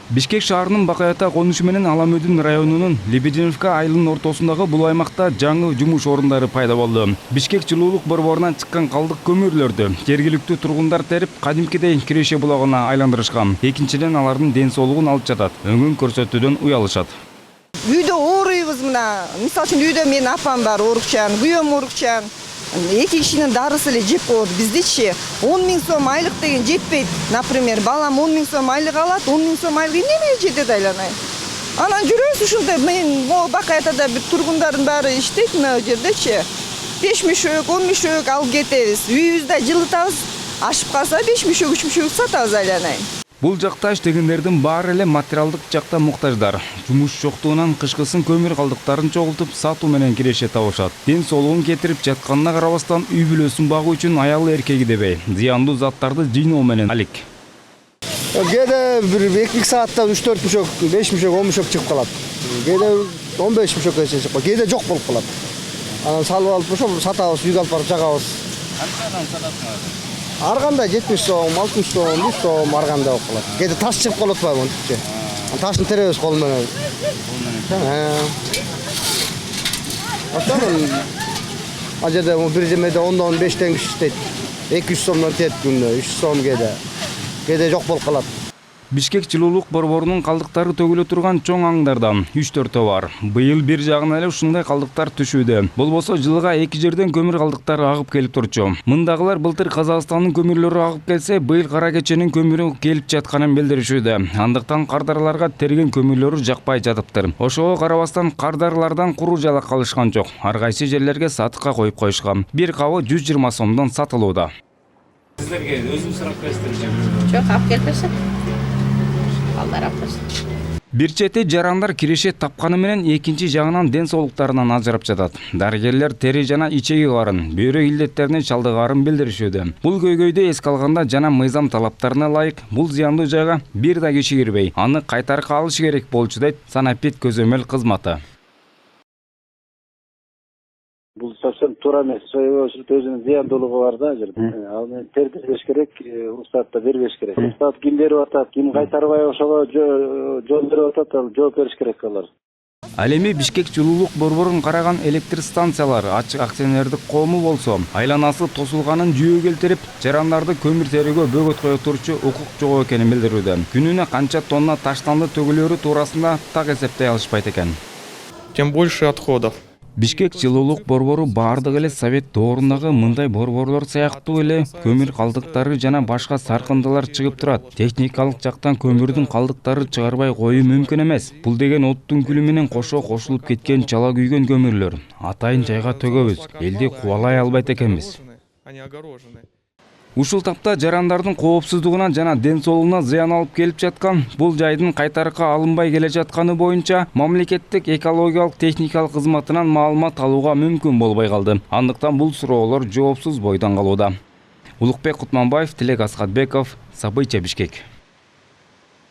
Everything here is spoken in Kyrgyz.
Бишкек шаарынын Бакаята конушу менен Аламөдүн районунун Лебединовка айылынын ортосундагы бул аймакта жаңы жумуш орундары пайда болду. Бишкек жылуулук борборунан чыккан калдык көмүрлөрдү жергиликтүү тургундар терип кадимкидей Киреше булагына айландырышкан. Экинчиден алардын ден соолугун алып жатат. Өңүн көрсөтүүдөн уялышат. Үйдө ооруйбуз мына. Мисалы үчүн үйдө менин апам бар оорукчан, күйөөм оорукчан. Эки кишинин дарысы эле жеп коет. Биздичи 10 000 сом айлык деген жетпейт. Например, балам 10 000 сом айлык алат, 10 000 сом айлык эмнеге жетет айланай. Анан жүрөбүз ушундай. Мен могу Бакаятада бир тургундардын баары иштейт мына жердечи. 5 мешок, 10 мешок алып кетебиз. Үйүбүздө жылытабыз. Ашып калса 5 мешок, 3 мешок сатабыз айланай. Бул жакта иштегендердин баары эле материалдык жакта муктаждар. Жумуш жоктугунан кышкысын көмүр калдыктарын чогултуп сатуу менен киреше табышат. Ден соолугун кетирип жатканына карабастан үй бүлөсүн багуу үчүн аялы эркеги дебей, зыяндуу заттарды жыйноо менен алек. Кээде бир 2 саатта 3-4 мешок, 5 мешок, 10 мешок чыгып калат. Кээде 15 мешокко чейин чыгып калат. Кээде жок болуп калат. Анан салып алып ошол сатабыз, үйгө алып барып жагабыз. Канчадан сатасыңар? Ар кандай 70 сом, 60 сом, 100 сом ар кандай болуп калат. Кээде таш чыгып калып атпайбы монтипчи. Ташын теребиз кол менен. Ошондон ал жерде бир жемеде 10-дон 5 киши иштейт. 200 сомдон тет күнүнө, 300 сом кээде. Кээде жок болуп калат. Бишкек жылуулук борборунун калдыктары төгүлө турган чоң аңдардан 3-4 бар. Быйыл бир жагына эле ушундай калдыктар түшүүдө. Болбосо жылга 2 жерден көмүр калдыктары агып келип турчу. Мындагылар былтыр Казакстандын көмүрлөрү агып келсе, быйыл Кара Кеченин көмүрү келип жатканын билдиришүүдө. Андыктан кардарларга терген көмүрлөрү жакпай жатыптыр. Ошого карабастан кардарлардан куру жалак калышкан жок. Ар кайсы жерлерге сатыкка коюп коюшкан. Бир кабы 120 сомдон сатылууда. Сиздерге өзүм сурап берсем. Жок, алып келип берсе. Бир чети жарандар киреше тапканы менен экинчи жагынан ден соолуктарынан ажырап жатат. Дарыгерлер тери жана ичеги карын, бөйрөк илдеттерине чалдыгаарын билдиришүүдө. Бул көйгөйдү эске алганда жана мыйзам талаптарына ылайык бул зыяндуу жайга бир да киши кирбей, аны кайтарып алыш керек болчу дейт санапит көзөмөл кызматы. Бул совсем туура эмес. Өзүнүн зыяндуулугу бар да жерде. Ал менен тердирбеш керек, уруксатты бербеш керек. Уруксат ким берип атат, ким кайтарбай ошого жол берип атат, ал жооп бериш керек алар. Ал эми Бишкек жылуулук борборун караган электр станциялар ачык акционердик коому болсо, айланасы тосулганын жүйө келтирип, жарандарды көмүр терүүгө бөгөт кое турчу укук жок экенин билдирүүдө. Күнүнө канча тонна таштанды төгүлөрү туурасында так эсептей алышпайт экен. Тем больше отходов. Бишкек жылуулук борбору баардык эле совет доорундагы мындай борборлор сыяктуу эле көмүр калдыктары жана башка саркындылар чыгып турат. Техникалык жактан көмүрдүн калдыктары чыгарбай коюу мүмкүн эмес. Бул деген оттун күлү менен кошо кошулуп кеткен чала күйгөн көмүрлөр. Атайын жайга төгөбүз. Элди кубалай албайт экенбиз. Ушул тапта жарандардын коопсуздугуна жана ден соолугуна зыян алып келип жаткан бул жайдын кайтарыкка алынбай келе жатканы боюнча мамлекеттик экологиялык техникалык кызматынан маалымат алууга мүмкүн болбой калды. Андыктан бул суроолор жоопсуз бойдон калууда. Улукбек Кутманбаев, Тилек Аскатбеков, События Бишкек.